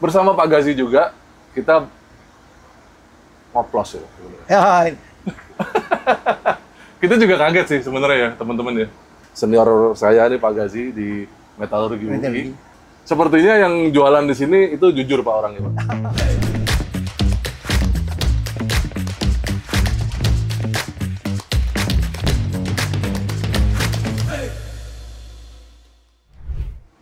bersama Pak Gazi juga kita ngoplos ya sebenarnya. Ya, Kita juga kaget sih sebenarnya ya teman-teman ya. Senior saya nih Pak Gazi di Metalurgi UI. Metalurgi. Sepertinya yang jualan di sini itu jujur Pak orangnya Pak.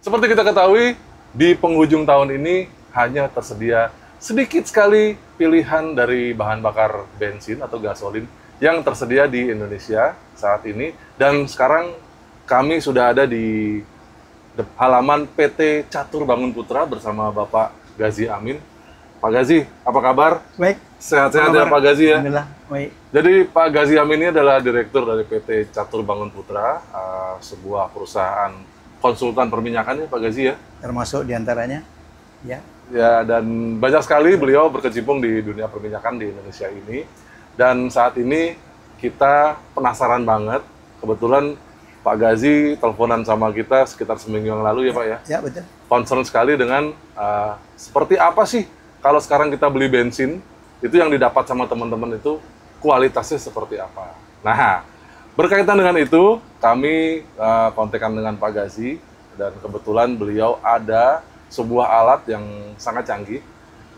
Seperti kita ketahui, di penghujung tahun ini hanya tersedia sedikit sekali pilihan dari bahan bakar bensin atau gasolin yang tersedia di Indonesia saat ini. Dan sekarang kami sudah ada di halaman PT Catur Bangun Putra bersama Bapak Gazi Amin. Pak Gazi, apa kabar? baik. Sehat-sehat ya Pak Gazi ya? Alhamdulillah, baik. Jadi Pak Gazi Amin ini adalah direktur dari PT Catur Bangun Putra, sebuah perusahaan konsultan perminyakan ya Pak Gazi ya? Termasuk diantaranya, ya. Ya, dan banyak sekali beliau berkecimpung di dunia perminyakan di Indonesia ini. Dan saat ini kita penasaran banget, kebetulan Pak Gazi teleponan sama kita sekitar seminggu yang lalu ya Pak ya? Ya, betul. Concern sekali dengan seperti apa sih kalau sekarang kita beli bensin, itu yang didapat sama teman-teman itu kualitasnya seperti apa. Nah, berkaitan dengan itu, kami kontekan dengan Pak Gazi, dan kebetulan beliau ada sebuah alat yang sangat canggih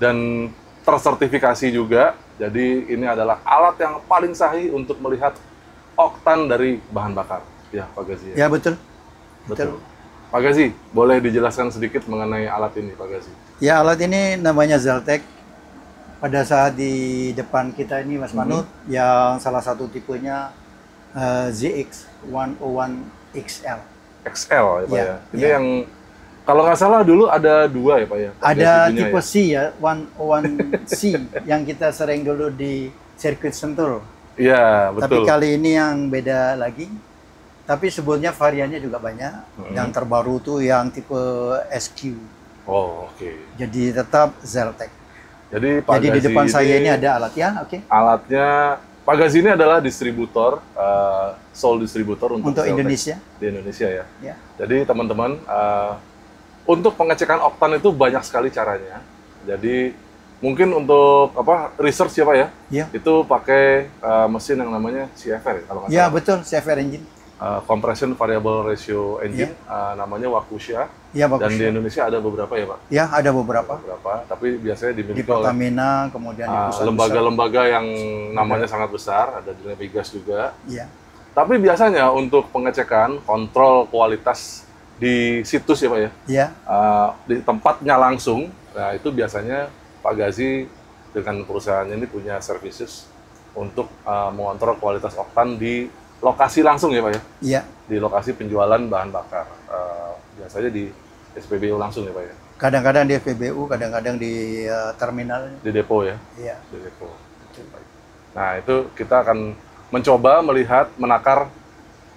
dan tersertifikasi juga. Jadi ini adalah alat yang paling sahih untuk melihat oktan dari bahan bakar. Ya, Pak Gazi. Ya, betul. Betul. Pak Gazi, boleh dijelaskan sedikit mengenai alat ini, Pak Gazi? Ya, alat ini namanya Zeltec. Pada saat di depan kita ini, Mas Manut, yang salah satu tipenya ZX101XL. XL ya Pak Ya, ya. Ini ya. yang kalau nggak salah dulu ada dua ya Pak ya. Ada Gazinya tipe ya? C ya, 101C, yang kita sering dulu di sirkuit Sentul. Iya, Tapi betul. kali ini yang beda lagi. Tapi sebetulnya variannya juga banyak. Yang terbaru tuh yang tipe SQ. Oh, oke. Jadi tetap Zeltec. Jadi Pak Jadi di Gazi depan saya ini ada alat ya, oke. alatnya. Pak Gazi ini adalah distributor, sole distributor untuk Untuk Zeltec Indonesia. di Indonesia ya. Ya. Jadi teman-teman, untuk pengecekan oktan itu banyak sekali caranya. Jadi mungkin untuk research ya Pak ya, Ya. itu pakai mesin yang namanya CFR ya, kalau nggak Ya, salah. betul, CFR engine. Compression Variable Ratio Engine, namanya Wakusha. Ya, Dan bagus. di Indonesia ada beberapa ya Pak? Ya, ada beberapa. Beberapa, tapi biasanya Di dimiliki oleh Pertamina, kemudian di perusahaan lembaga-lembaga yang namanya sangat besar, ada di Navigas juga. besar. Ya. Tapi biasanya untuk pengecekan, kontrol kualitas di situs ya Pak ya, Ya. di tempatnya langsung, nah itu biasanya Pak Gazi dengan perusahaannya ini punya services untuk mengontrol kualitas oktan di lokasi langsung ya Pak ya, Ya. di lokasi penjualan bahan bakar. Biasanya di SPBU langsung ya Pak ya, Kadang-kadang di FPBU, kadang-kadang di terminal. di depo ya, Ya. di depo. Nah itu kita akan mencoba melihat, menakar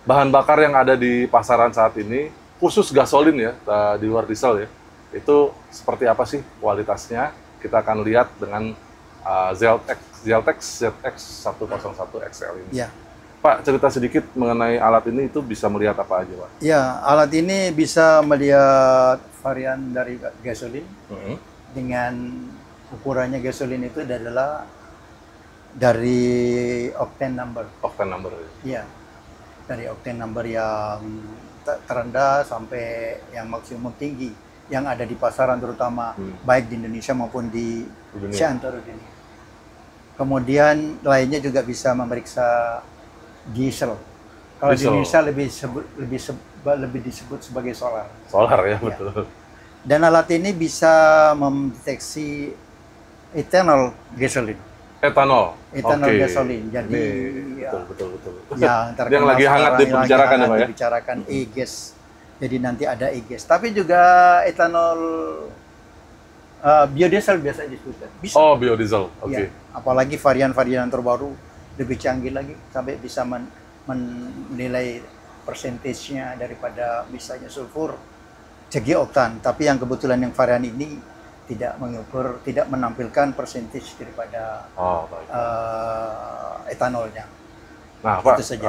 bahan bakar yang ada di pasaran saat ini, khusus gasolin ya, di luar diesel ya, itu seperti apa sih kualitasnya. Kita akan lihat dengan Zeltec ZX101XL ini. Ya. Pak, cerita sedikit mengenai alat ini, itu bisa melihat apa aja Pak? Ya, alat ini bisa melihat varian dari gasolin dengan ukurannya gasolin itu adalah dari octane number. Octane number. Iya, dari octane number yang terendah sampai yang maksimum tinggi yang ada di pasaran terutama baik di Indonesia maupun di seantero dunia. Kemudian lainnya juga bisa memeriksa diesel. Kalau di Indonesia lebih disebut sebagai solar. Solar ya, betul. Dan alat ini bisa mendeteksi ethanol gasolin. Etanol Etanol gasolin. Jadi betul. yang yang lagi hangat dibicarakan ya Pak ya. Dibicarakan e-gas. Jadi nanti ada e-gas. Tapi juga etanol biodiesel biasa disebutkan. Bisa. Oh, biodiesel. Oke. Ya, apalagi varian-varian terbaru lebih canggih lagi sampai bisa menilai persentasenya daripada misalnya sulfur segi oktan. Tapi yang kebetulan yang varian ini tidak mengukur, tidak menampilkan persentage daripada etanolnya. Nah Pak, Itu saja.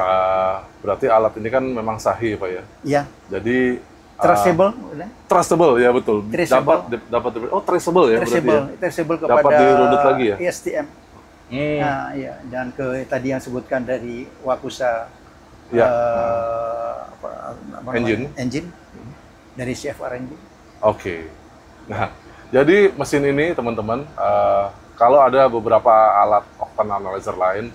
berarti alat ini kan memang sahih Pak ya. Iya. Jadi Traceable, trustable ya betul. Traceable. Dapat traceable ya berarti ya. Traceable kepada Dapat dirunut lagi ya. ISTM. Nah, iya, dan tadi yang sebutkan dari Wakusa Ya. engine dari CFR engine. Oke. Nah, jadi mesin ini teman-teman, kalau ada beberapa alat octane analyzer lain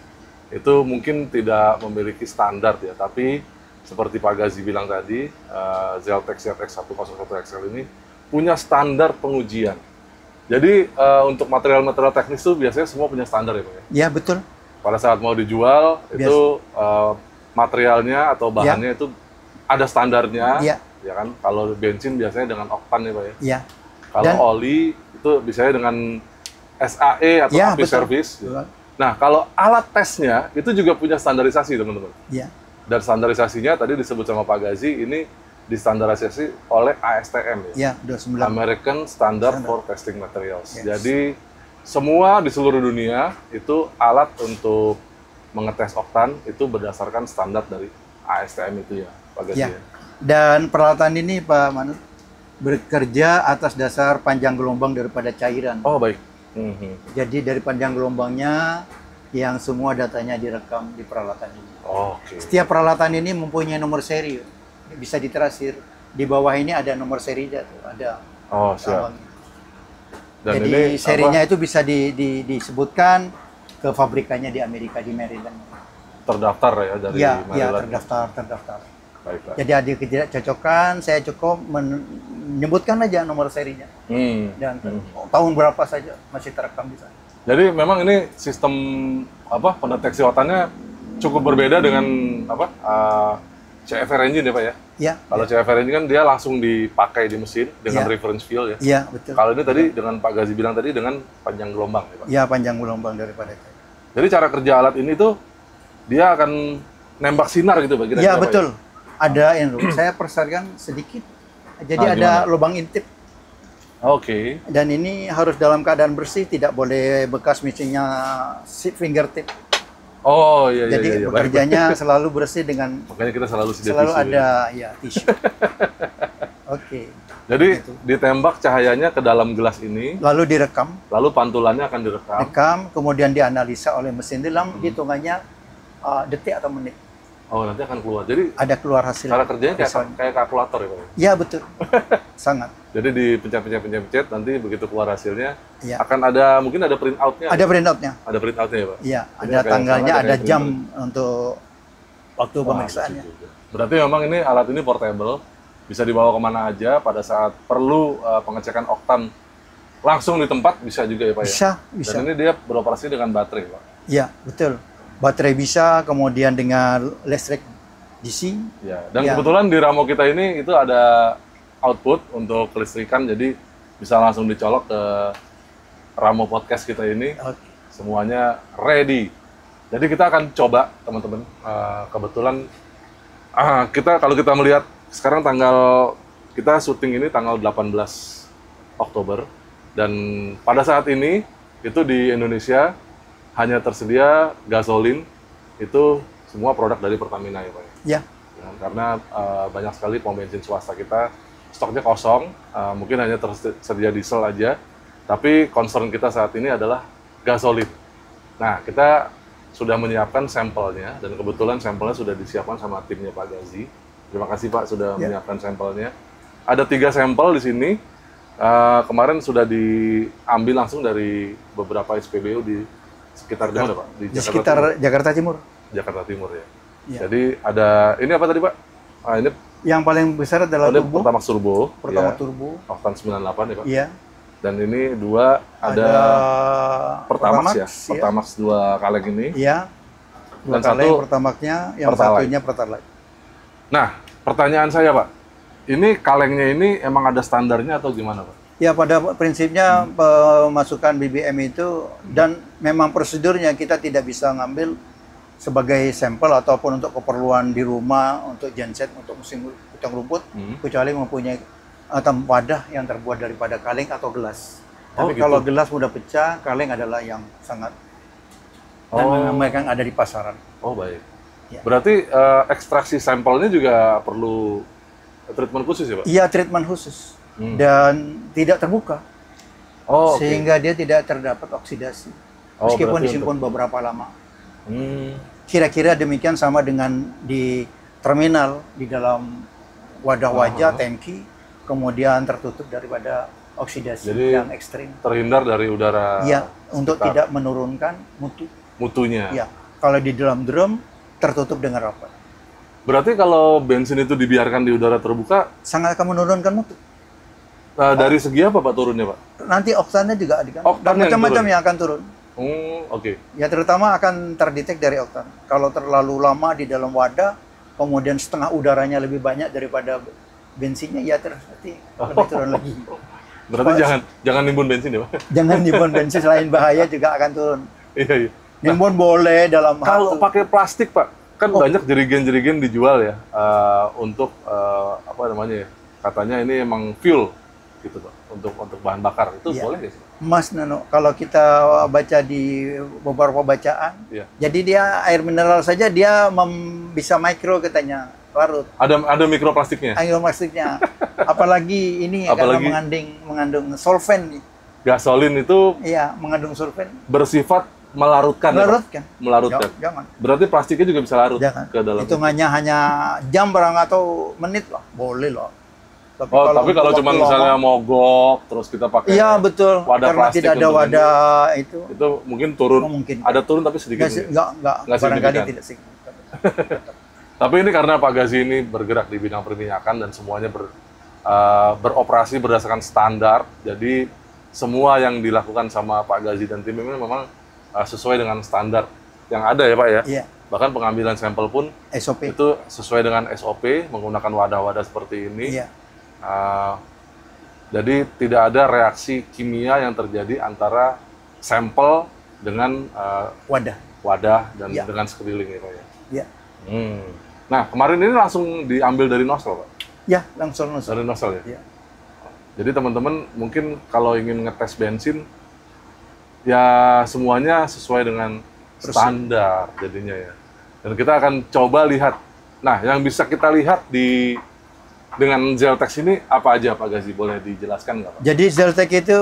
itu mungkin tidak memiliki standar ya, tapi seperti Pak Gazi bilang tadi, Zeltec ZX 101 XL ini punya standar pengujian. Jadi untuk material-material teknis itu biasanya semua punya standar ya Pak ya? Ya, betul. Pada saat mau dijual, itu materialnya atau bahannya itu ada standarnya, ya kan? Kalau bensin biasanya dengan oktan ya Pak ya? Iya. Kalau oli itu biasanya dengan SAE atau api service. Ya. Nah, kalau alat tesnya itu juga punya standarisasi teman-teman. Iya. Dan standarisasinya tadi disebut sama Pak Gazi, ini distandarisasi oleh ASTM ya? 29. American Standard for Testing Materials. Yes. Jadi semua di seluruh dunia itu alat untuk mengetes oktan itu berdasarkan standar dari ASTM itu ya, Pak Gazi. Ya. Dan peralatan ini Pak Manut bekerja atas dasar panjang gelombang daripada cairan. Oh baik. Jadi dari panjang gelombangnya yang semua datanya direkam di peralatan ini. Oke. Setiap peralatan ini mempunyai nomor seri, bisa diterasir. Di bawah ini ada nomor serinya, ada. Oh siap. Dan jadi ini serinya itu bisa disebutkan ke pabrikannya di Amerika, di Maryland. Terdaftar ya dari Maryland? Iya, terdaftar. Baiklah. Jadi ada ketidakcocokan, saya cukup menyebutkan aja nomor serinya. Dan tahun berapa saja masih terekam di sana. Jadi memang ini sistem pendeteksi oktannya cukup berbeda dengan CFR engine ya Pak ya? Iya. Kalau CFR engine kan dia langsung dipakai di mesin dengan reference field ya? Iya, betul. Kalau ini tadi dengan Pak Gazi bilang tadi dengan panjang gelombang ya Pak? Iya, panjang gelombang daripada itu. Jadi cara kerja alat ini tuh dia akan nembak sinar gitu Pak? Iya, betul. Ya? Ada yang saya persarkan sedikit. Jadi ada lubang intip. Oke. Dan ini harus dalam keadaan bersih, tidak boleh bekas misalnya fingertip. Oh iya. Jadi bekerjanya selalu bersih dengan. Makanya kita selalu ada tisu. Oke. Jadi ditembak cahayanya ke dalam gelas ini. Lalu direkam. Lalu pantulannya akan direkam. Kemudian dianalisa oleh mesin dalam hitungannya detik atau menit. Oh nanti akan keluar. Jadi ada keluar hasil. Cara kerjanya kayak kalkulator ya Pak? Iya betul. Sangat. Jadi dipencet nanti begitu keluar hasilnya akan mungkin ada print out-nya. Ada print out-nya. Ada print out-nya ya Pak? Iya, ada tanggalnya, ada jam untuk waktu pemeriksaannya. Berarti memang ini alat ini portable, bisa dibawa kemana aja pada saat perlu pengecekan oktan langsung di tempat bisa juga ya Pak ya? Bisa. Dan ini dia beroperasi dengan baterai Pak? Iya, betul. Baterai bisa, kemudian dengan listrik DC. Ya, dan kebetulan di Ramo kita ini itu ada output untuk kelistrikan, jadi bisa langsung dicolok ke Ramo Podcast kita ini. Semuanya ready. Jadi kita akan coba teman-teman. Kebetulan kalau kita melihat sekarang kita syuting ini tanggal 18 Oktober dan pada saat ini itu di Indonesia hanya tersedia gasolin itu semua produk dari Pertamina ya Pak? Ya. Karena banyak sekali pom bensin swasta kita stoknya kosong, mungkin hanya tersedia diesel aja. Tapi concern kita saat ini adalah gasolin. Nah kita sudah menyiapkan sampelnya dan kebetulan sampelnya sudah disiapkan sama timnya Pak Gazi. Terima kasih Pak sudah menyiapkan sampelnya. Ada 3 sampel di sini. Kemarin sudah diambil langsung dari beberapa SPBU di sekitar di mana Pak? Di sekitar Jakarta Timur. Jakarta Timur ya. Jadi ada ini apa tadi Pak? Ini yang paling besar adalah turbo. Pertamax Turbo. Turbo. Oktan 98 ya Pak? Iya. Dan ini 2 ada Pertamax ya. Pertamax 2 kaleng ini. Iya. 2 kaleng Pertamaxnya, yang satunya Pertalite. Nah, pertanyaan saya Pak, ini kalengnya ini emang ada standarnya atau gimana Pak? Ya pada prinsipnya pemasukan BBM itu dan memang prosedurnya kita tidak bisa ngambil sebagai sampel ataupun untuk keperluan di rumah, untuk genset, untuk musim hutan rumput, kecuali mempunyai wadah yang terbuat daripada kaleng atau gelas. Tapi kalau gelas mudah pecah, kaleng adalah yang sangat dan mereka ada di pasaran. Oh baik. Ya. Berarti ekstraksi sampelnya juga perlu treatment khusus ya Pak? Iya, treatment khusus. Dan tidak terbuka. Oh, oke. Sehingga dia tidak terdapat oksidasi. Oh, Meskipun berarti disimpan beberapa lama. Hmm. Kira-kira demikian sama dengan di terminal, di dalam wadah wajah, tangki, kemudian tertutup daripada oksidasi Jadi, yang ekstrim. Terhindar dari udara. Iya, untuk sekitar. tidak menurunkan Mutunya. Iya, kalau di dalam drum tertutup dengan rapat. Berarti kalau bensin itu dibiarkan di udara terbuka, Sangat akan menurunkan mutu. dari segi apa Pak turunnya Pak? Nanti oktannya juga Oktan yang macam-macam turun. yang akan turun. Oke. Ya terutama akan terdetek dari oktan. Kalau terlalu lama di dalam wadah, kemudian setengah udaranya lebih banyak daripada bensinnya, ya berarti lebih turun lagi. Berarti jangan nimbun bensin ya Pak? Jangan nimbun bensin, selain bahaya juga akan turun. Iya, iya. Nimbun boleh dalam Kalau waktu. pakai plastik Pak, kan banyak jerigen-jerigen dijual ya untuk apa namanya ya? Katanya ini emang fuel gitu Pak, untuk bahan bakar. Itu Iya. boleh nggak sih? Mas Nano, kalau kita baca di beberapa bacaan, Iya. jadi dia air mineral saja dia bisa mikro katanya larut. Ada mikroplastiknya. Air plastiknya, apalagi ini Apalagi- karena mengandung solvent, Gasolin itu iya mengandung solvent, bersifat melarutkan. Ya, Pak? melarutkan. Melarutkan. Jangan, Berarti plastiknya juga bisa larut jangan. ke dalam. Hitungannya hanya jam barang atau menit lah, boleh loh. Oh, tapi kalau untuk cuma waktu misalnya lama- mogok, terus kita pakai iya betul, wadah karena plastik tidak ada untuk wadah itu, mungkin turun. mungkin. Ada turun tapi sedikit. Nggak Nggak barangkali signifikan. tidak signifikan. Tapi ini karena Pak Gazi ini bergerak di bidang perminyakan dan semuanya beroperasi berdasarkan standar, jadi semua yang dilakukan sama Pak Gazi dan tim ini memang sesuai dengan standar yang ada ya Pak ya. Iya, Bahkan pengambilan sampel pun SOP. itu sesuai dengan SOP menggunakan wadah-wadah seperti ini. Iya. Jadi tidak ada reaksi kimia yang terjadi antara sampel dengan Wadah. dan Iya. dengan sekeliling ya Pak ya. Iya. Nah kemarin ini langsung diambil dari nozzle Pak? Ya, langsung. Dari nozzle ya? Iya. Jadi teman-teman mungkin kalau ingin ngetes bensin, ya semuanya sesuai dengan standar jadinya ya. Dan kita akan coba lihat. Nah, yang bisa kita lihat dengan Zeltex ini apa aja Pak Gazi? Boleh dijelaskan nggak Pak? Jadi Zeltec itu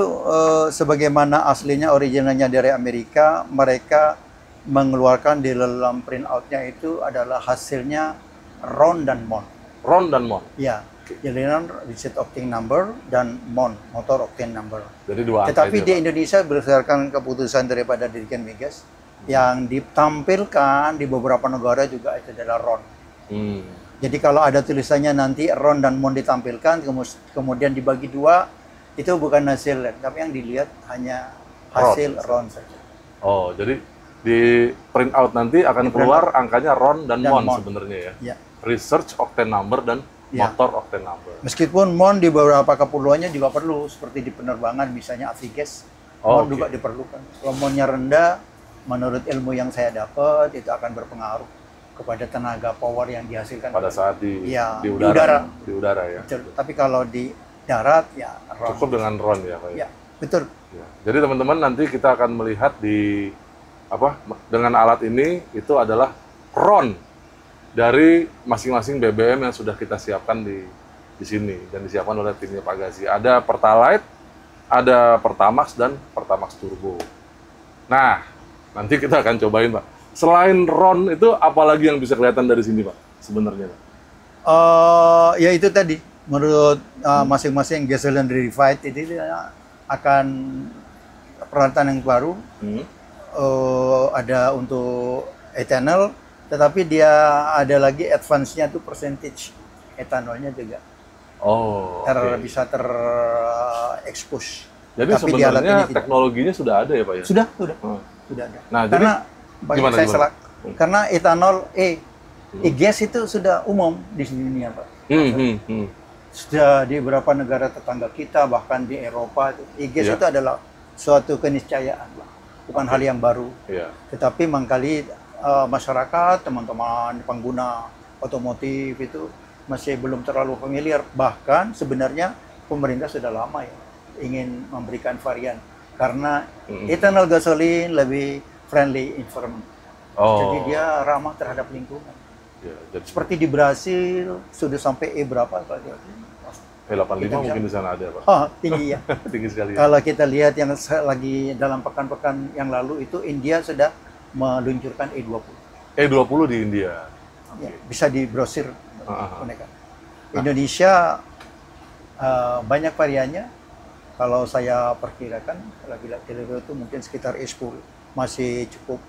sebagaimana aslinya originalnya dari Amerika, mereka mengeluarkan di dalam printout-nya itu adalah hasilnya RON dan MON. RON dan MON. Ya, jadi RON reset octane number dan MON motor octane number. Jadi dua angka Tetapi aja, di Pak. Indonesia berdasarkan keputusan daripada Dirjen Migas yang ditampilkan di beberapa negara juga itu adalah RON. Jadi kalau ada tulisannya nanti RON dan MON ditampilkan, kemudian dibagi dua, itu bukan hasil lab, tapi yang dilihat hanya hasil RON saja. Oh, jadi di print out nanti akan keluar angkanya RON dan MON sebenarnya ya. Ya. Research octane number dan Ya. motor octane number. Meskipun MON di beberapa kepulauannya juga perlu, seperti di penerbangan misalnya Avigas, MON oke. juga diperlukan. Kalau MON-nya rendah, menurut ilmu yang saya dapat, itu akan berpengaruh kepada tenaga power yang dihasilkan Pada saat di Iya, udara. Di udara ya. Betul. Tapi kalau di darat ya RON. Cukup dengan RON ya Pak. Ya, betul. Ya. Jadi teman-teman nanti kita akan melihat dengan alat ini itu adalah RON dari masing-masing BBM yang sudah kita siapkan di sini dan disiapkan oleh timnya Pak Gazi. Ada Pertalite, ada Pertamax dan Pertamax Turbo. Nah, nanti kita akan cobain Pak. Selain RON itu apalagi yang bisa kelihatan dari sini Pak sebenarnya Pak? Ya itu tadi, menurut masing-masing gasoline verified itu akan peralatan yang baru. Ada untuk ethanol, tetapi dia ada lagi advance-nya tuh percentage etanolnya juga. Oh, Bisa terekspos. Jadi Tapi di alat sebenarnya ini tidak. teknologinya sudah ada ya Pak ya? Sudah ada. Nah, Karena gimana? karena etanol e-gas itu sudah umum di dunia, Pak. Sudah di beberapa negara tetangga kita, bahkan di Eropa, e-gas Iya. itu adalah suatu keniscayaan, Pak. Bukan hal yang baru. Iya. Tetapi mangkali masyarakat, teman-teman pengguna otomotif itu masih belum terlalu familiar. Bahkan sebenarnya pemerintah sudah lama ya ingin memberikan varian karena ethanol gasoline lebih friendly environment. Jadi dia ramah terhadap lingkungan. Ya, jadi Seperti di Brasil sudah sampai berapa? E85 mungkin di sana ada, Pak. Oh, tinggi ya. Tinggi sekali. Ya. Kalau kita lihat yang lagi dalam pekan-pekan yang lalu itu India sudah meluncurkan E20. E20 di India. Ya, bisa dibrosir mereka. Nah. Indonesia banyak variannya. Kalau saya perkirakan, kalau bilang itu mungkin sekitar E10 masih cukup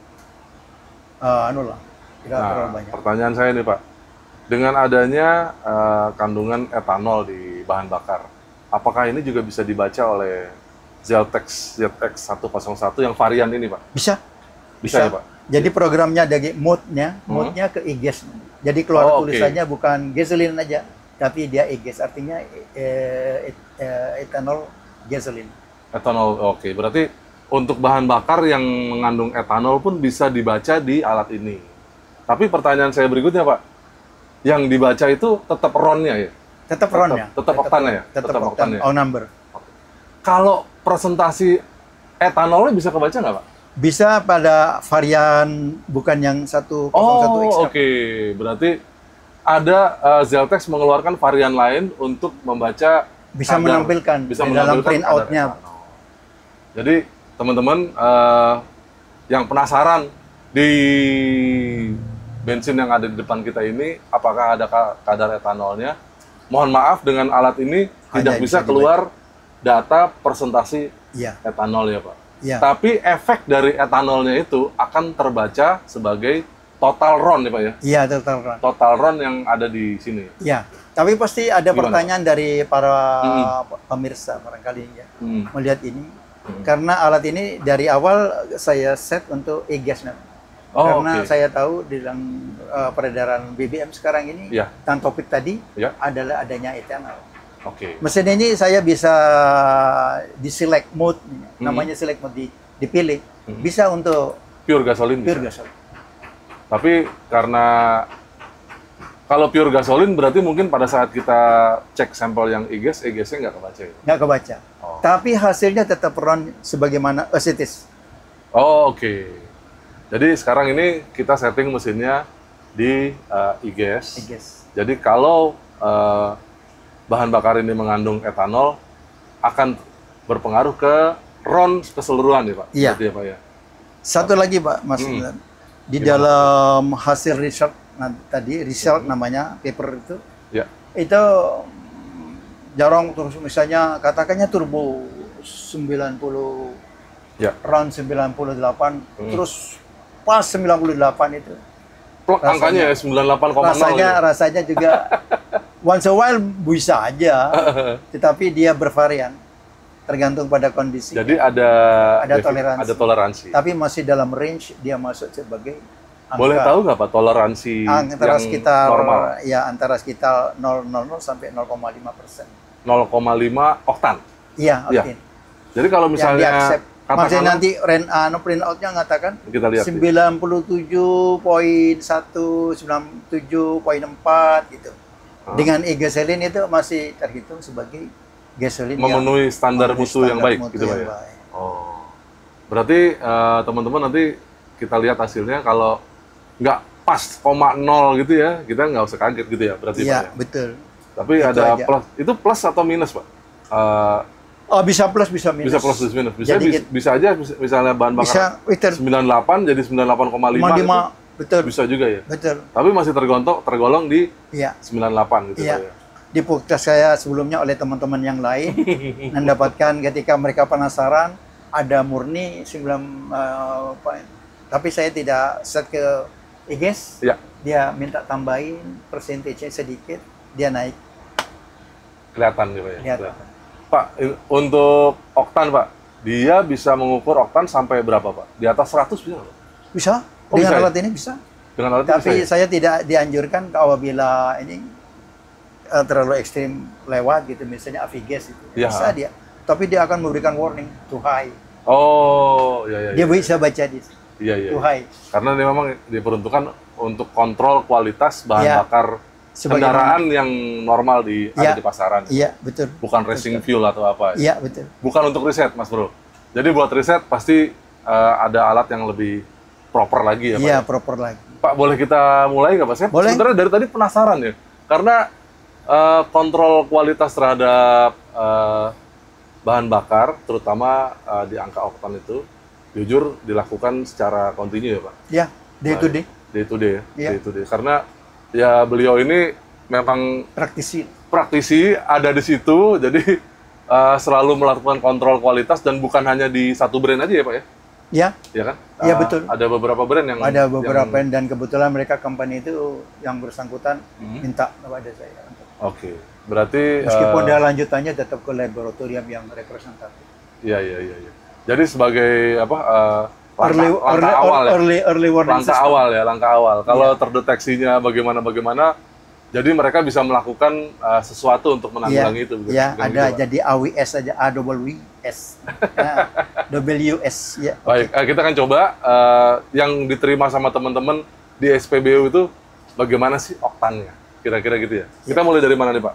tidak terlalu banyak. Pertanyaan saya nih Pak, dengan adanya kandungan etanol di bahan bakar, apakah ini juga bisa dibaca oleh Zeltex ZX101 yang varian ini Pak? Bisa. Bisa ya Pak? Jadi programnya ada mode-nya ke e-gas. Jadi keluar tulisannya bukan gasoline aja, tapi dia e-gas, artinya etanol gasoline. Etanol, oke. Berarti untuk bahan bakar yang mengandung etanol pun bisa dibaca di alat ini. Tapi pertanyaan saya berikutnya Pak, yang dibaca itu tetap RON-nya ya? Tetap RON-nya. Tetap oktannya ya? Tetap oktan, all number. Kalau presentasi etanolnya bisa kebaca nggak Pak? Bisa pada varian bukan yang 101 extra. Oke. Berarti ada Zeltex mengeluarkan varian lain untuk membaca bisa menampilkan di dalam printout-nya. Jadi teman-teman yang penasaran di bensin yang ada di depan kita ini apakah ada kadar etanolnya? Mohon maaf dengan alat ini tidak bisa keluar data persentase etanol ya Pak. Ya. Tapi efek dari etanolnya itu akan terbaca sebagai total RON ya Pak ya? Iya, total RON. Total RON yang ada di sini. Iya, tapi pasti ada pertanyaan dari para pemirsa barangkali ya melihat ini. Karena alat ini dari awal saya set untuk e-gas. Karena saya tahu di dalam peredaran BBM sekarang ini, dan topik tadi adalah adanya etanol. Mesin ini saya bisa di select mode, namanya select mode, dipilih. Bisa untuk pure gasoline. Pure gasoline. Tapi karena kalau pure gasoline berarti mungkin pada saat kita cek sampel yang e-gas, e-gasnya nggak kebaca ya? Nggak kebaca. Tapi hasilnya tetap RON sebagaimana as it is. Oke. Jadi sekarang ini kita setting mesinnya di e-gas. Jadi kalau bahan bakar ini mengandung etanol akan berpengaruh ke RON keseluruhan ya Pak? Iya. Ya, Pak, ya? Satu lagi Pak, Mas. Di dalam hasil riset tadi, namanya paper itu, itu jarang terus misalnya katakannya turbo 90, RON 98, terus pas 98 itu. Angkanya ya 98,0. Rasanya juga once a while bisa aja, tetapi dia bervarian tergantung pada kondisi. Jadi ada toleransi. Tapi masih dalam range dia masuk sebagai angka. Boleh tahu nggak Pak toleransi antara yang sekitar normal? Ya antara sekitar 0,00 sampai 0,5%. 0,5 oktan. Iya, oktan. Jadi kalau misalnya masih nanti printout-nya mengatakan 97.1, 97.4 gitu. Dengan e-gasoline itu masih terhitung sebagai gasolin memenuhi standar mutu yang baik gitu Pak ya. Berarti teman-teman nanti kita lihat hasilnya kalau nggak pas 0,0 gitu ya, kita nggak usah kaget gitu ya berarti Pak ya. Betul. Tapi itu ada aja. Plus, itu plus atau minus Pak? Bisa plus, bisa minus. Bisa plus, bisa minus. Bisa aja misalnya bahan bakar 98 jadi 98,5 betul. Bisa juga ya? Betul. Tapi masih tergolong di 98 gitu Pak ya? Di podcast saya sebelumnya oleh teman-teman yang lain mendapatkan ketika mereka penasaran ada murni 9 tapi saya tidak set ke e-gas. Dia minta tambahin persentasenya sedikit, dia naik. Kelihatan gitu ya? Pak, untuk oktan Pak, dia bisa mengukur oktan sampai berapa Pak? Di atas 100 bisa nggak? Bisa, dengan alat ini bisa. Dengan alat tapi bisa, saya tidak dianjurkan apabila ini terlalu ekstrim lewat gitu, misalnya avigas itu. Bisa dia, tapi dia akan memberikan warning to high. Dia bisa baca di to high. Karena dia memang diperuntukkan untuk kontrol kualitas bahan bakar kendaraan yang normal ada di pasaran. Iya, betul. Bukan racing fuel atau apa. Iya, betul. Bukan untuk riset, Mas Bro. Jadi buat riset pasti ada alat yang lebih proper lagi ya, Pak. Iya, proper lagi. Pak, boleh kita mulai nggak Pak? Saya Boleh. sebenarnya dari tadi penasaran ya, karena kontrol kualitas terhadap bahan bakar, terutama di angka oktan itu, jujur dilakukan secara kontinu ya Pak? Ya, day to day. Day to day ya? Iya. Day to day. Karena ya beliau ini memang praktisi ada di situ, jadi selalu melakukan kontrol kualitas dan bukan hanya di satu brand aja ya Pak ya? Ya, Ya kan? Iya, betul. Ada beberapa brand yang ada beberapa dan kebetulan mereka company itu yang bersangkutan minta kepada saya. Oke, berarti Meskipun dia lanjutannya tetap ke laboratorium yang representatif. iya. Jadi sebagai apa? Early warning Langkah system. awal ya, langkah awal. Kalau Iya. terdeteksinya bagaimana, jadi mereka bisa melakukan sesuatu untuk menanggulangi itu. Bukan? Ya, Bukan ada gitu, Pak? jadi AWS aja, AWS. Ya, WS ya. Baik, kita akan coba yang diterima sama teman-teman di SPBU itu bagaimana sih oktannya, kira-kira gitu ya. Kita mulai dari mana nih Pak?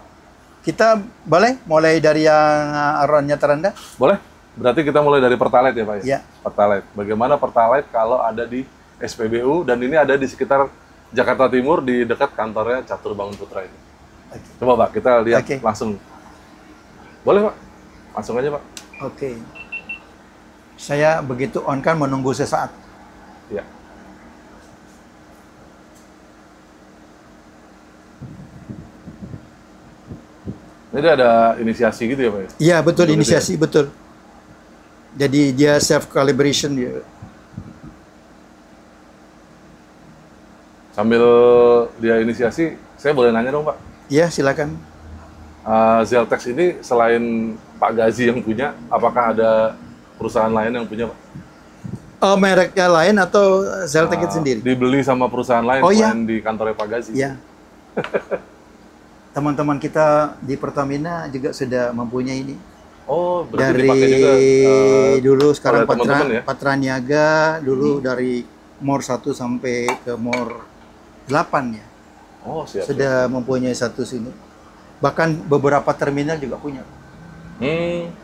Kita boleh mulai dari yang RON-nya terendah? Boleh? Berarti kita mulai dari Pertalite ya Pak? Ya. Pertalite. Bagaimana Pertalite kalau ada di SPBU dan ini ada di sekitar Jakarta Timur di dekat kantornya Catur Bangun Putra ini. Oke. Coba Pak, kita lihat Oke. langsung. Boleh Pak? Langsung aja Pak. Oke. Saya begitu on kan menunggu sesaat. Ya. Jadi ada inisiasi gitu ya Pak? Iya, betul, Betul, inisiasi, betul. Jadi dia self calibration dia. Sambil dia inisiasi, saya boleh nanya dong Pak. Iya, silakan. Zeltex ini selain Pak Gazi yang punya, apakah ada perusahaan lain yang punya Pak? Mereknya lain atau Zeltec itu sendiri? Dibeli sama perusahaan lain Oh, iya. selain di kantornya Pak Gazi? Iya. Teman-teman kita di Pertamina juga sudah mempunyai ini. Oh, berarti Dari dipakai juga dulu sekarang oleh teman-teman ya? Patra Niaga, dulu dari MOR 1 sampai ke MOR 8 ya. Oh, siap. Sudah mempunyai satu sini. Bahkan beberapa terminal juga punya.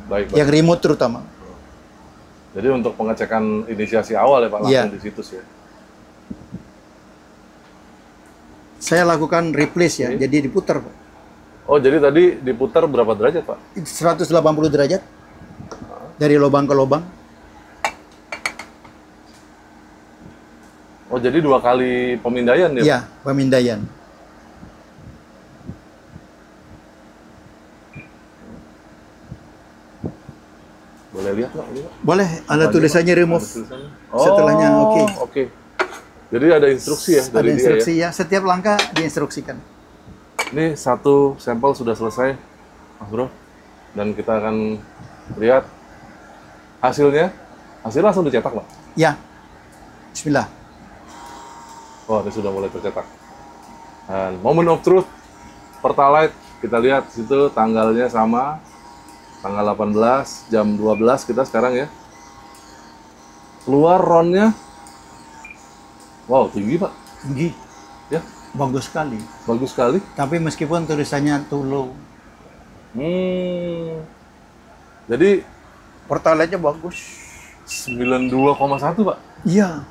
Baik. Yang remote terutama. Jadi untuk pengecekan inisiasi awal ya Pak, langsung Iya. di situs ya? Saya lakukan replace ya, Oke. jadi diputar Pak. Oh, jadi tadi diputar berapa derajat Pak? 180 derajat dari lubang ke lubang. Oh, jadi 2 kali pemindaian ya? Iya, pemindaian. Boleh lihat Pak? Ini, Pak? Boleh, ada tulisannya remove. Ada tulisannya. Setelahnya, oke. Oke. Jadi ada instruksi ya Ada dari dia instruksi ya? ya, setiap langkah diinstruksikan. Ini satu sampel sudah selesai, Mas Bro. Dan kita akan lihat hasilnya. Hasilnya langsung dicetak, Pak? Ya, bismillah. Oh, ini sudah mulai tercetak. Dan moment of truth, Pertalite, kita lihat situ tanggalnya sama. Tanggal 18, jam 12 kita sekarang ya. Keluar RON-nya. Wow, tinggi Pak. Tinggi, Ya, bagus sekali. bagus sekali. Tapi meskipun tulisannya too low, Jadi Pertalite-nya bagus. 92,1 Pak. Iya.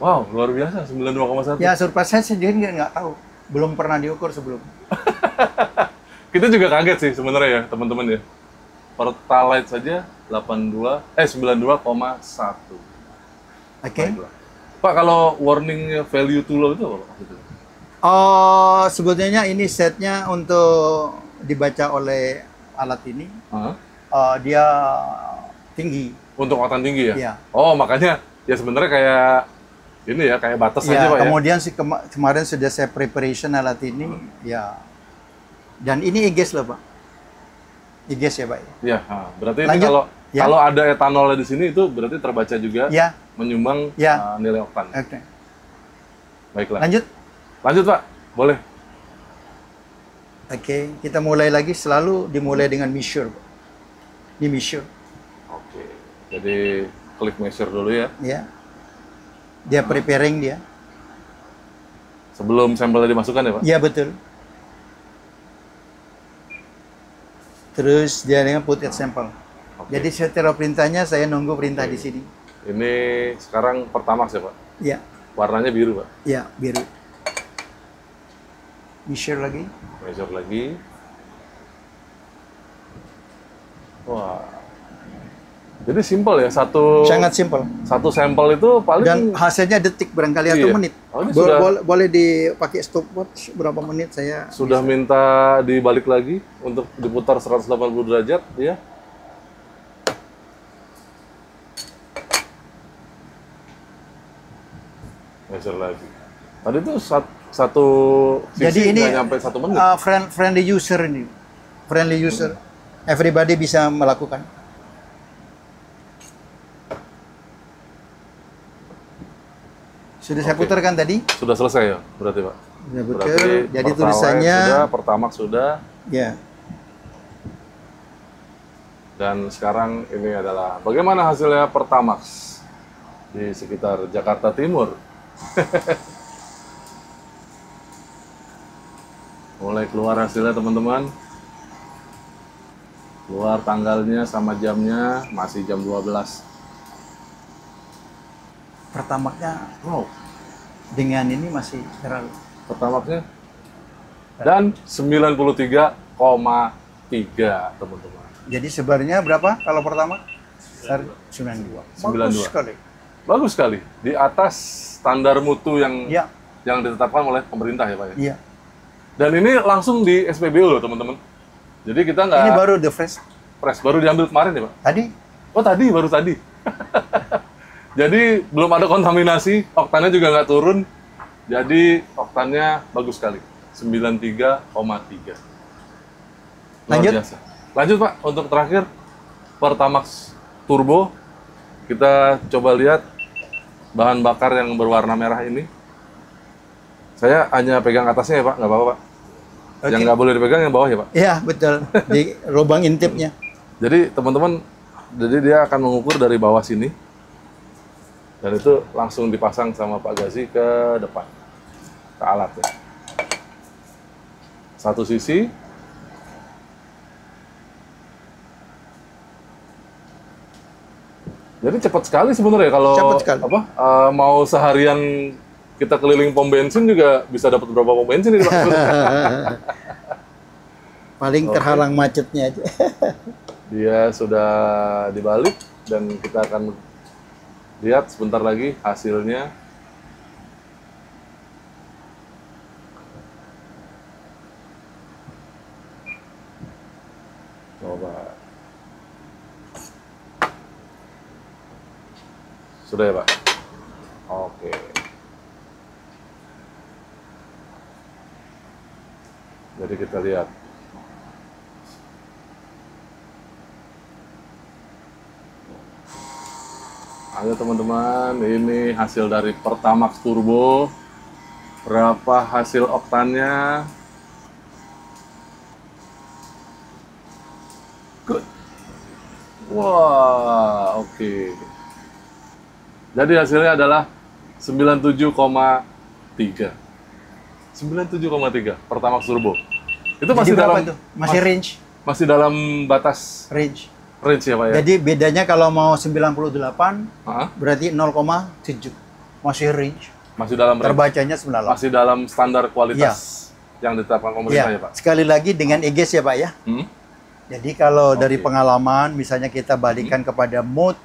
Wow, luar biasa 92,1. Ya, surprise saya sendiri nggak tahu. Belum pernah diukur sebelumnya. Kita juga kaget sih sebenarnya ya, teman-teman ya. Pertalite saja 92,1. Oke. Baiklah. Pak, kalau warning value too low itu apa Pak maksudnya? Oh, sebetulnya ini setnya untuk dibaca oleh alat ini. Hah? Dia tinggi. Untuk oktan tinggi ya? Iya. Oh, makanya ya sebenarnya kayak ini ya, kayak batas Ya, aja Pak ya? kemudian sih kemarin sudah saya preparation alat ini, ya. Dan ini IGES loh Pak. IGES ya Pak. Iya, berarti ini Lanjut. kalau Ya. kalau ada etanolnya di sini itu berarti terbaca juga Ya, menyumbang Ya. nilai oktan. oke. Baiklah. Lanjut. Lanjut Pak, boleh. Oke, kita mulai lagi, selalu dimulai dengan measure. Ini measure, Oke, jadi klik measure dulu ya. ya. Dia preparing dia. Sebelum sampelnya dimasukkan ya Pak? Ya betul. Terus dia dengan put at sample. Oke. Jadi setelah perintahnya saya nunggu perintah di sini. Ini sekarang pertamax ya Pak? Ya. Warnanya biru, Pak. Ya, biru. Measure lagi. Measure lagi. Wah. Jadi simpel ya, Sangat simpel. satu sampel itu paling. Dan hasilnya detik barangkali atau Iya. menit. Oh, ini sudah- Boleh dipakai stopwatch berapa menit saya Sudah bisa. minta dibalik lagi untuk diputar 180 derajat, ya. Measure lagi. Tadi itu satu sisi Jadi ini nggak nyampe 1 menit. friendly user ini. Friendly user. Everybody bisa melakukan. Sudah saya Oke. putarkan tadi. Sudah selesai ya, berarti Pak? Sudah putar. Berarti Jadi Pertalite tulisannya sudah, Pertamax sudah, ya. dan sekarang ini adalah bagaimana hasilnya Pertamax di sekitar Jakarta Timur. Mulai keluar hasilnya teman-teman. Keluar tanggalnya sama jamnya, masih jam 12. Pertamaxnya Wow, dengan ini masih terlalu. Pertamaxnya. Dan 93,3 teman-teman. Jadi sebenarnya berapa kalau pertama? 92. 92. Bagus sekali. Bagus sekali, di atas standar mutu Ya, yang ditetapkan oleh pemerintah ya Pak ya. iya. Dan ini langsung di SPBU loh teman-teman. Jadi kita nggak Ini baru the fresh. press, baru diambil kemarin ya Pak. Tadi Oh tadi, baru tadi. Jadi belum ada kontaminasi, oktannya juga nggak turun. Jadi oktannya bagus sekali, 93,3. Luar Lanjut. biasa. Lanjut Pak, untuk terakhir Pertamax Turbo. Kita coba lihat bahan bakar yang berwarna merah ini. Saya hanya pegang atasnya ya Pak, nggak apa-apa Pak. Yang Oke. nggak boleh dipegang yang bawah ya Pak. Iya, betul. Di lubang intipnya. Jadi teman-teman, jadi dia akan mengukur dari bawah sini. Dan itu langsung dipasang sama Pak Gazi ke depan, ke alatnya. Satu sisi. Jadi cepat sekali sebenarnya kalau Cepat sekali. mau seharian kita keliling pom bensin juga bisa dapat berapa pom bensin ini Pak. Paling Oke. terhalang macetnya aja. Dia sudah dibalik dan kita akan lihat sebentar lagi hasilnya. Coba. Sudah ya Pak? Oke. Jadi kita lihat. Ayo teman-teman, ini hasil dari Pertamax Turbo. Berapa hasil oktannya? Good. Wah, oke. Jadi hasilnya adalah 97,3. 97,3 Pertamax Turbo. Itu Jadi masih berapa dalam itu? Masih range. masih dalam batas Range. range ya Pak ya? Jadi bedanya kalau mau 98 Hah? berarti 0,7. Masih range. Masih dalam range. Terbacanya 98. Masih dalam standar kualitas yang ditetapkan pemerintah ya Ya, Pak? sekali lagi dengan EGS ya Pak ya. Hmm? Jadi kalau dari Oke. pengalaman misalnya kita balikan kepada mode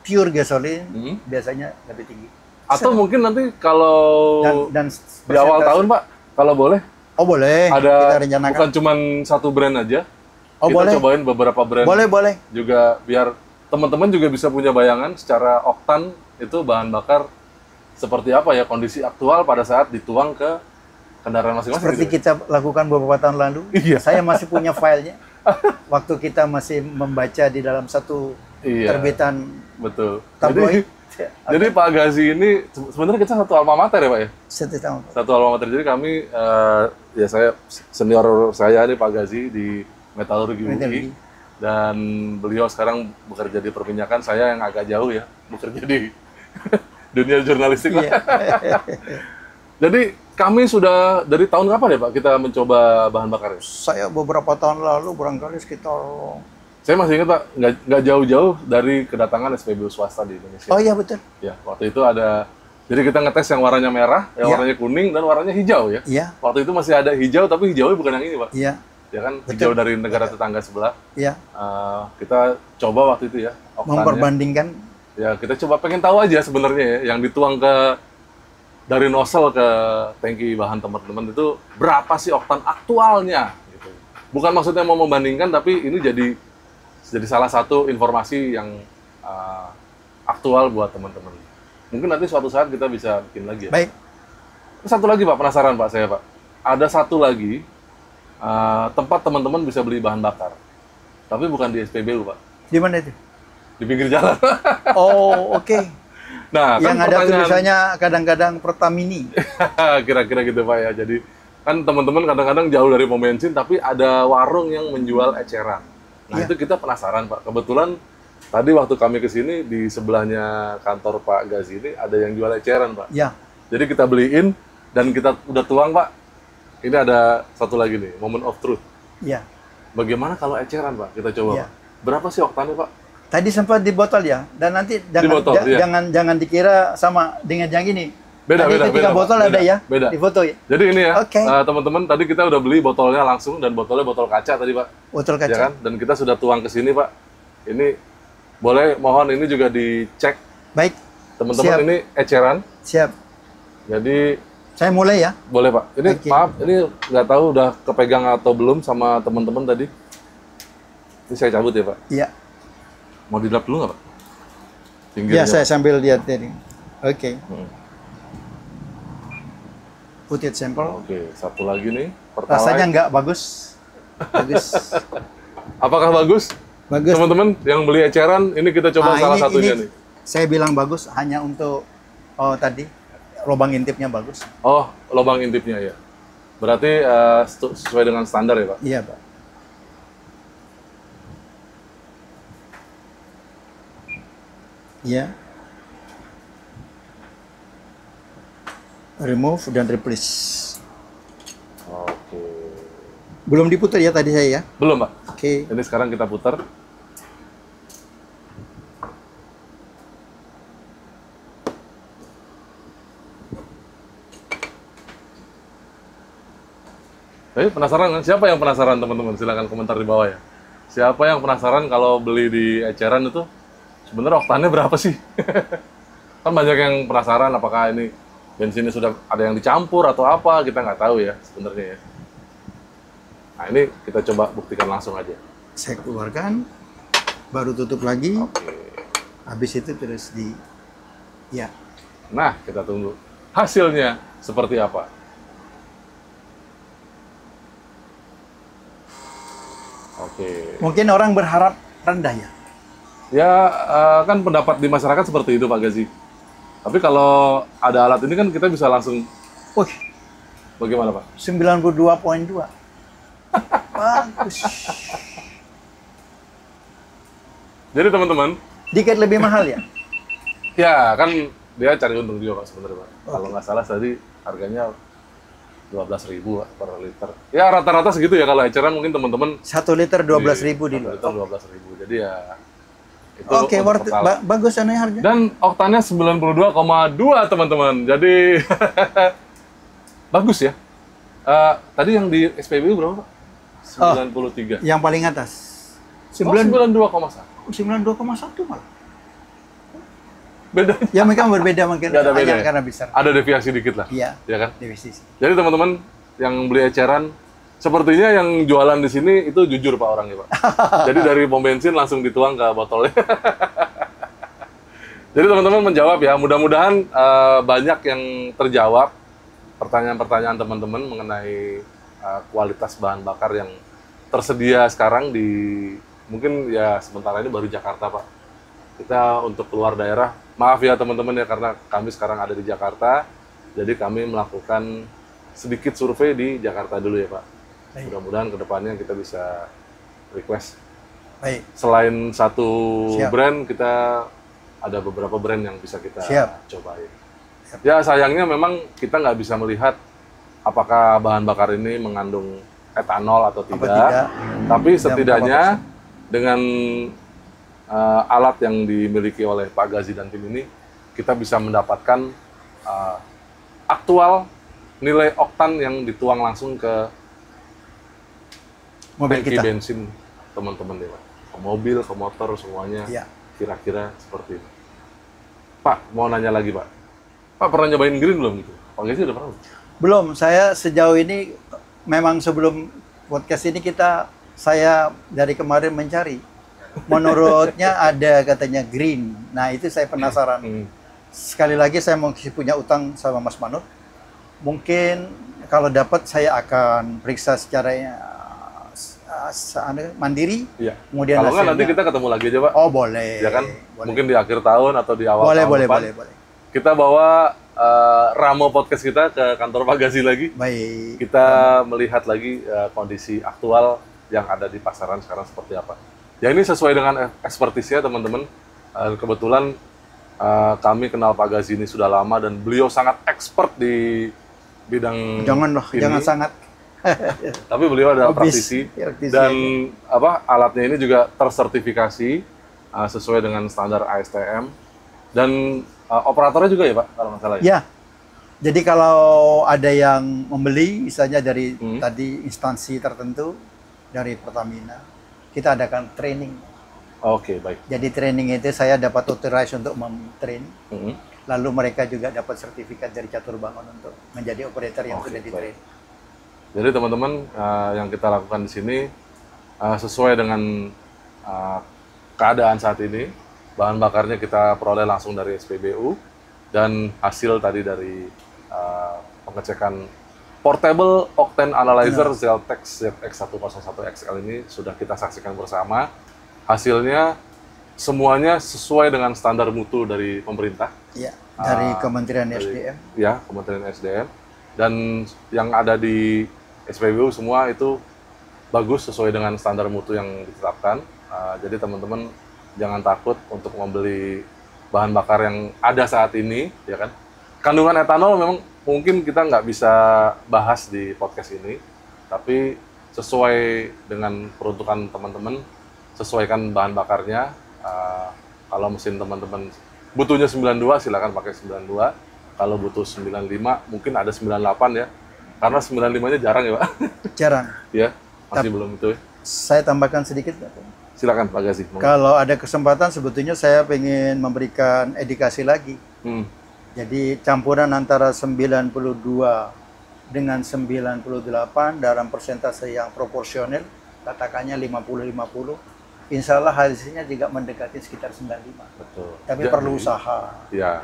pure gasoline Hmm? biasanya lebih tinggi. Atau mungkin nanti kalau Dan di awal persentase- tahun Pak, kalau boleh, Oh boleh, kita ada rencanakan. bukan cuman satu brand aja, Oh kita boleh, cobain beberapa brand boleh. juga biar teman-teman juga bisa punya bayangan secara oktan itu bahan bakar seperti apa ya kondisi aktual pada saat dituang ke kendaraan masing-masing. Seperti gitu. kita lakukan beberapa tahun lalu. Iya. Saya masih punya filenya. Waktu kita masih membaca di dalam satu Iya, terbitan betul. tabloid. Jadi Pak Gazi ini sebenarnya kita satu alma mater ya Pak ya? Satu tahun. Satu alma mater. Jadi kami, ya saya, senior saya ini Pak Gazi di Metalurgi UI. Metalurgi. Dan beliau sekarang bekerja di perminyakan, saya yang agak jauh ya, bekerja di dunia jurnalistik. Iya. Jadi kami sudah dari tahun kapan ya Pak kita mencoba bahan bakar? Saya beberapa tahun lalu barangkali sekitar. Saya masih ingat Pak, nggak jauh-jauh dari kedatangan SPBU swasta di Indonesia. Oh iya betul. Ya, waktu itu ada Jadi kita ngetes yang warnanya merah, yang Iya. warnanya kuning, dan warnanya hijau ya. Iya, Waktu itu masih ada hijau, tapi hijaunya bukan yang ini, Pak. iya, Ya kan, Betul. hijau dari negara tetangga sebelah. iya. Kita coba waktu itu ya, oktannya. Memperbandingkan, Ya, kita coba pengen tahu aja sebenarnya ya, yang dituang dari nozzle ke tangki bahan teman-teman itu berapa sih oktan aktualnya gitu. Bukan maksudnya mau membandingkan, tapi ini jadi salah satu informasi yang aktual buat teman-teman. Mungkin nanti suatu saat kita bisa bikin lagi ya. baik. Terus satu lagi Pak, penasaran Pak saya Pak. Ada satu lagi tempat teman-teman bisa beli bahan bakar. Tapi bukan di SPBU Pak. Di mana itu? Di pinggir jalan. Oh, oke. Nah, Yang kan ada pertanyaan tulisannya kadang-kadang Pertamini. kira-kira gitu Pak ya. Jadi kan teman-teman kadang-kadang jauh dari pom bensin tapi ada warung yang menjual eceran. Nah, Iya. itu kita penasaran Pak. Kebetulan tadi waktu kami ke sini di sebelahnya kantor Pak Gazi ini ada yang jual eceran Pak. Ya, Jadi kita beliin dan kita udah tuang Pak. Ini ada satu lagi nih, moment of truth. ya. Bagaimana kalau eceran Pak? Kita coba Iya. Pak. Berapa sih oktannya Pak? Tadi sempat di botol ya, dan nanti jangan botol, iya. jangan dikira sama dengan yang ini. Beda, Tadi beda, ketika beda, botol Pak. ada Beda, ya, beda. di foto ya. Jadi ini ya, Oke. teman-teman tadi kita udah beli botolnya langsung dan botolnya botol kaca tadi Pak. Botol kaca. Ya kan? Dan kita sudah tuang ke sini Pak. Ini boleh mohon ini juga dicek Baik, teman-teman, Siap. ini eceran. siap. Jadi Saya mulai ya. boleh Pak. Ini Oke. maaf, ini nggak tahu udah kepegang atau belum sama teman-teman tadi. Ini saya cabut ya Pak. Iya. Mau dilap dulu nggak Pak? Ya, Pinggirnya. saya sambil lihat tadi. Oke. Hmm. Put it sampel. Oke, satu lagi nih. Rasanya Pertalite. nggak bagus. Bagus. Apakah bagus? Bagus. Teman-teman yang beli eceran, ini kita coba Ah, salah ini- satunya ini nih. Saya bilang bagus hanya untuk tadi lubang intipnya bagus. Oh, lubang intipnya ya. Berarti sesuai dengan standar ya Pak? Iya, Pak. Iya. Remove dan replace. Oke. Belum diputar ya tadi saya ya. Belum Pak. Oke. Ini sekarang kita putar. Penasaran kan? Siapa yang penasaran teman-teman? Silahkan komentar di bawah ya. Siapa yang penasaran kalau beli di eceran itu sebenarnya oktannya berapa sih? Kan banyak yang penasaran apakah ini bensinnya sudah ada yang dicampur atau apa, kita nggak tahu ya sebenarnya ya. Nah ini kita coba buktikan langsung aja. Saya keluarkan, baru tutup lagi. Oke. Habis itu terus di, ya. Nah kita tunggu hasilnya seperti apa. Oke. Mungkin orang berharap rendah ya. Ya kan pendapat di masyarakat seperti itu Pak Gazi. Tapi kalau ada alat ini kan kita bisa langsung, Wih, bagaimana Pak? 92,2. Bagus. Jadi teman-teman, Dikit lebih mahal ya. ya kan dia cari untung juga Pak sebenarnya Pak. Kalau nggak salah tadi harganya 12.000 Pak, per liter. Ya rata-rata segitu ya kalau eceran mungkin teman-teman 1 liter 12.000 di 1 luar. liter 12.000. Jadi ya itu Oke, untuk worth it. Pertalite. Bagus aneh harga. Dan oktannya 92,2 teman-teman. Jadi bagus ya. Tadi yang di SPBU berapa Pak? 93. Yang paling atas. Oh, 92,1. 92,1 malah. Beda. Ya mereka berbeda mungkin. Nggak ada beda hanya ya? karena besar. Ada deviasi dikit lah. Iya, Ya kan? divisi. Jadi teman-teman yang beli eceran, sepertinya yang jualan di sini itu jujur Pak orangnya Pak. Jadi dari pom bensin langsung dituang ke botolnya. Jadi teman-teman menjawab ya, mudah-mudahan banyak yang terjawab pertanyaan-pertanyaan teman-teman mengenai kualitas bahan bakar yang tersedia sekarang di, mungkin ya sementara ini baru Jakarta Pak. Kita untuk keluar daerah, maaf ya teman-teman ya karena kami sekarang ada di Jakarta, jadi kami melakukan sedikit survei di Jakarta dulu ya Pak. Baik. Mudah-mudahan kedepannya kita bisa request. Baik. Selain satu Siap. brand, kita ada beberapa brand yang bisa kita Siap. cobain. Ya sayangnya memang kita nggak bisa melihat apakah bahan bakar ini mengandung etanol atau Apa tidak. tidak? Tapi Dan setidaknya berapa dengan alat yang dimiliki oleh Pak Gazi dan tim ini, kita bisa mendapatkan aktual nilai oktan yang dituang langsung ke mobil tangki kita. bensin teman-teman nih Pak. Ke mobil, ke motor semuanya Iya. kira-kira seperti ini. Pak, mau nanya lagi Pak. Pak pernah nyobain green belum gitu? Pak Gazi udah pernah? Belum, saya sejauh ini memang sebelum podcast ini saya dari kemarin mencari. Menurutnya ada katanya green. Nah, itu saya penasaran. Sekali lagi saya masih punya utang sama Mas Manut. Mungkin kalau dapat saya akan periksa secara mandiri. Iya. Kemudian kalau nggak nanti hasilnya. kita ketemu lagi aja Pak. Oh, boleh. Ya kan? Boleh. Mungkin di akhir tahun atau di awal tahun depan. Boleh. Kita bawa Ramo Podcast kita ke kantor Pak Gazi lagi. Baik. Kita melihat lagi kondisi aktual yang ada di pasaran sekarang seperti apa. Ya ini sesuai dengan ekspertisnya teman-teman. Kebetulan kami kenal Pak Gazi ini sudah lama dan beliau sangat expert di bidang ini. Jangan sangat. Tapi beliau adalah Obis. praktisi Praktisi dan alatnya ini juga tersertifikasi sesuai dengan standar ASTM dan operatornya juga ya Pak kalau nggak salah ya. Ya. Jadi kalau ada yang membeli misalnya dari tadi instansi tertentu dari Pertamina, kita adakan training. Oke, baik. Jadi training itu saya dapat authorized untuk memtrain. Lalu mereka juga dapat sertifikat dari Catur Bangun untuk menjadi operator yang sudah di-train. Jadi teman-teman yang kita lakukan di sini sesuai dengan keadaan saat ini, bahan bakarnya kita peroleh langsung dari SPBU dan hasil tadi dari pengecekan Portable Octane Analyzer Zeltex ZX101XL ini sudah kita saksikan bersama. Hasilnya semuanya sesuai dengan standar mutu dari pemerintah. Iya, dari Kementerian SDM. Ya, Kementerian SDM. Dan yang ada di SPBU semua itu bagus sesuai dengan standar mutu yang ditetapkan. Jadi teman-teman jangan takut untuk membeli bahan bakar yang ada saat ini, ya kan? Kandungan etanol memang mungkin kita nggak bisa bahas di podcast ini, tapi sesuai dengan peruntukan teman-teman, sesuaikan bahan bakarnya. Kalau mesin teman-teman butuhnya 92, silakan pakai 92. Kalau butuh 95, mungkin ada 98 ya. Karena 95-nya jarang ya, Pak? Jarang. Ya, masih belum itu ya. Saya tambahkan sedikit. Silakan Pak Gazi. Kalau ada kesempatan sebetulnya saya pengen memberikan edukasi lagi. Jadi campuran antara 92 dengan 98 dalam persentase yang proporsional, katakannya 50-50, insya Allah hasilnya juga mendekati sekitar 95. Betul. Tapi perlu usaha. Ya.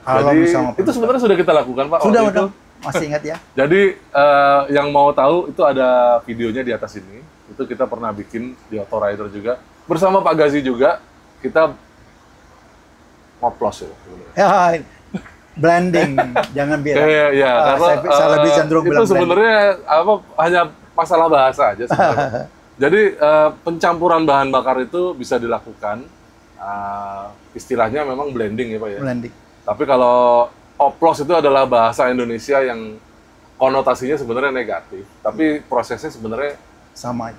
Kalau Jadi misalnya itu sebenarnya sudah kita lakukan Pak. Sudah, waktu itu. Masih ingat ya? Jadi yang mau tahu itu ada videonya di atas ini. Itu kita pernah bikin di Autorider juga. Bersama Pak Gazi juga, kita ngoplos ya. Ya, blending, jangan bilang. Ya, karena saya lebih cenderung itu bilang sebenarnya hanya masalah bahasa aja sebenarnya. Jadi pencampuran bahan bakar itu bisa dilakukan, istilahnya memang blending ya Pak ya. Blending. Tapi kalau oplos itu adalah bahasa Indonesia yang konotasinya sebenarnya negatif, tapi prosesnya sebenarnya sama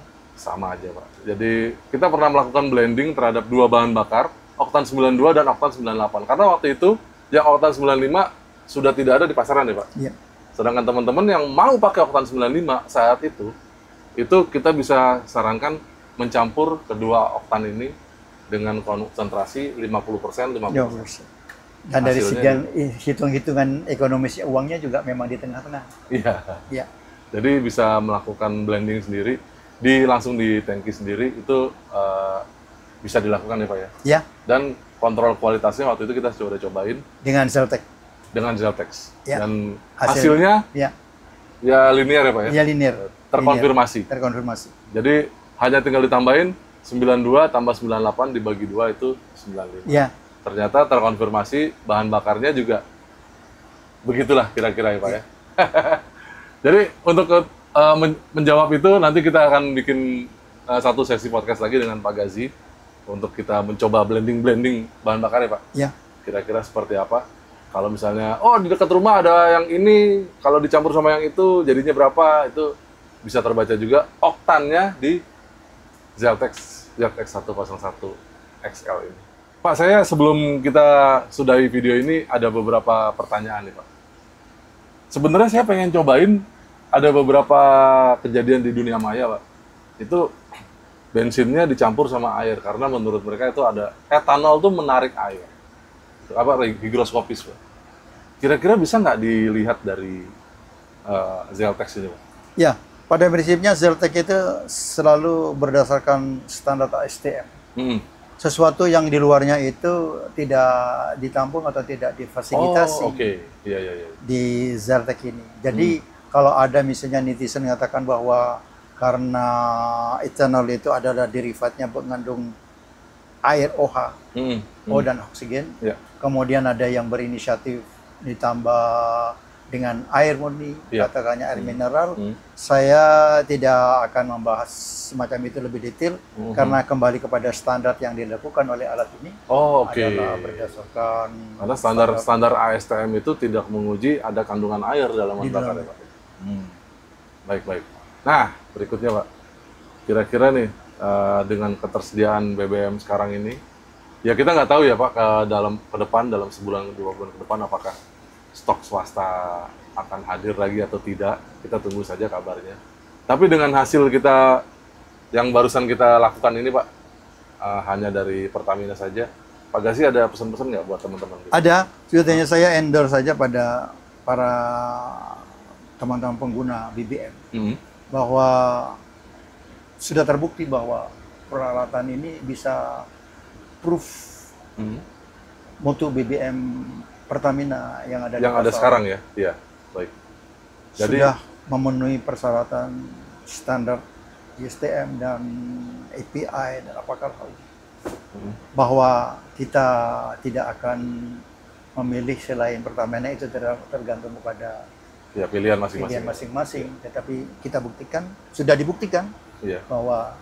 aja Pak. Jadi kita pernah melakukan blending terhadap dua bahan bakar, oktan 92 dan oktan 98. Karena waktu itu yang oktan 95 sudah tidak ada di pasaran ya Pak. Iya. Sedangkan teman-teman yang mau pakai oktan 95 saat itu kita bisa sarankan mencampur kedua oktan ini dengan konsentrasi 50%, 50%. Dan dari Hasilnya segi hitung-hitungan ekonomis uangnya juga memang di tengah-tengah. Iya. Iya. Jadi bisa melakukan blending sendiri, langsung di tangki sendiri itu bisa dilakukan ya Pak ya. Iya. Dan kontrol kualitasnya waktu itu kita sudah cobain Dengan Zeltex. dengan Zeltex. Ya. Dan hasilnya ya linear ya Pak ya. Iya, linear. Terkonfirmasi. Terkonfirmasi. Jadi hanya tinggal ditambahin 92 tambah 98 dibagi 2 itu 95. Iya. Ternyata terkonfirmasi bahan bakarnya juga begitulah kira-kira ya Pak ya. Jadi untuk menjawab itu nanti kita akan bikin satu sesi podcast lagi dengan Pak Gazi untuk kita mencoba blending bahan bakar ya Pak. Iya. Kira-kira seperti apa? Kalau misalnya di dekat rumah ada yang ini, kalau dicampur sama yang itu jadinya berapa? Itu bisa terbaca juga oktannya di Zeltex ZX101XL ini. Pak, saya sebelum kita sudahi video ini ada beberapa pertanyaan nih, Pak. Sebenarnya saya pengen cobain ada beberapa kejadian di dunia maya, Pak. Itu bensinnya dicampur sama air karena menurut mereka itu ada etanol tuh menarik air. Apa higroskopis, Pak. Kira-kira bisa nggak dilihat dari Zeltex ini, Pak? Ya, pada prinsipnya Zeltex itu selalu berdasarkan standar ASTM. Sesuatu yang di luarnya itu tidak ditampung atau tidak difasilitasi Iya. di Zeltex ini. Jadi kalau ada misalnya netizen mengatakan bahwa karena etanol itu adalah derivatnya mengandung air OH, O dan oksigen, kemudian ada yang berinisiatif ditambah dengan air murni, katakannya air mineral, saya tidak akan membahas semacam itu lebih detail karena kembali kepada standar yang dilakukan oleh alat ini adalah berdasarkan karena standar ASTM itu tidak menguji ada kandungan air dalam bahan bakar, ya, Pak. Baik. Nah, berikutnya, Pak, kira-kira nih dengan ketersediaan BBM sekarang ini, ya kita nggak tahu ya, Pak, ke depan dalam sebulan 2 bulan ke depan apakah stok swasta akan hadir lagi atau tidak, kita tunggu saja kabarnya. Tapi dengan hasil kita yang barusan kita lakukan ini, Pak, hanya dari Pertamina saja, Pak Gazi ada pesan-pesan nggak buat teman-teman? Ada, sebetulnya saya endorse saja pada para teman-teman pengguna BBM bahwa sudah terbukti bahwa peralatan ini bisa proof mutu BBM Pertamina yang ada sekarang ya. Iya, baik. Jadi sudah memenuhi persyaratan standar ISTM dan API dan apakah bahwa kita tidak akan memilih selain Pertamina, itu tergantung kepada pilihan masing-masing. Tetapi kita buktikan, sudah dibuktikan bahwa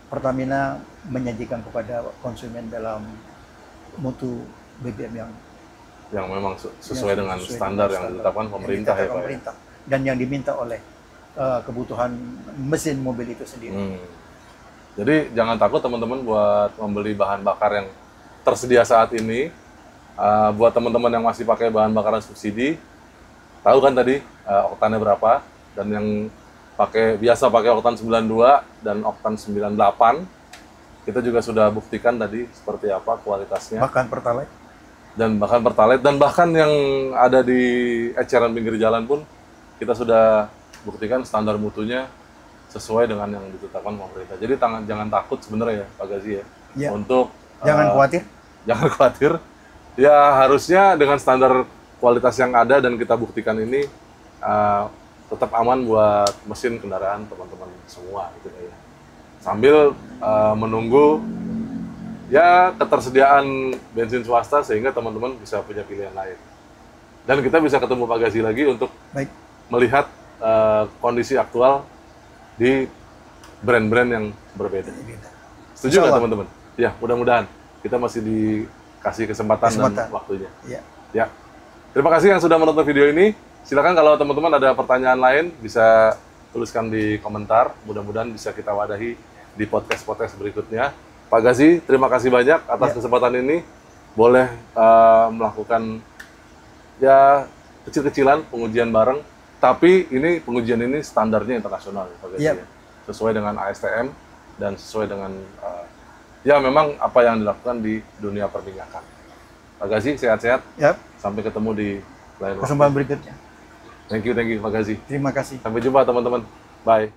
Pertamina menyajikan kepada konsumen dalam mutu BBM yang memang sesuai dengan standar yang ditetapkan pemerintah, ya, Pak. Ya? Dan yang diminta oleh kebutuhan mesin mobil itu sendiri. Jadi jangan takut teman-teman buat membeli bahan bakar yang tersedia saat ini. Buat teman-teman yang masih pakai bahan bakaran subsidi, tahu kan tadi oktannya berapa, dan yang biasa pakai oktan 92 dan oktan 98, kita juga sudah buktikan tadi seperti apa kualitasnya. Bahkan Pertalite. Dan bahkan yang ada di eceran pinggir jalan pun kita sudah buktikan standar mutunya sesuai dengan yang ditetapkan pemerintah. Jadi jangan takut sebenarnya ya, Pak Gazi ya. Untuk jangan khawatir. Jangan khawatir. Ya harusnya dengan standar kualitas yang ada dan kita buktikan ini tetap aman buat mesin kendaraan teman-teman semua gitu ya. Sambil menunggu ya ketersediaan bensin swasta sehingga teman-teman bisa punya pilihan lain. Dan kita bisa ketemu Pak Gazi lagi untuk melihat kondisi aktual di brand-brand yang berbeda. Setuju nggak teman-teman? Ya, mudah-mudahan kita masih dikasih kesempatan dan waktunya. Ya. Terima kasih yang sudah menonton video ini. Silakan kalau teman-teman ada pertanyaan lain bisa tuliskan di komentar. Mudah-mudahan bisa kita wadahi di podcast-podcast berikutnya. Pak Gazi, terima kasih banyak atas kesempatan ini. Boleh melakukan ya kecil-kecilan pengujian bareng, tapi ini pengujian ini standarnya internasional, Pak Gazi. Sesuai dengan ASTM dan sesuai dengan ya memang apa yang dilakukan di dunia perminyakan. Pak Gazi, sehat-sehat. Sampai ketemu di lain kesempatan berikutnya. Thank you Pak Gazi. Terima kasih. Sampai jumpa teman-teman. Bye.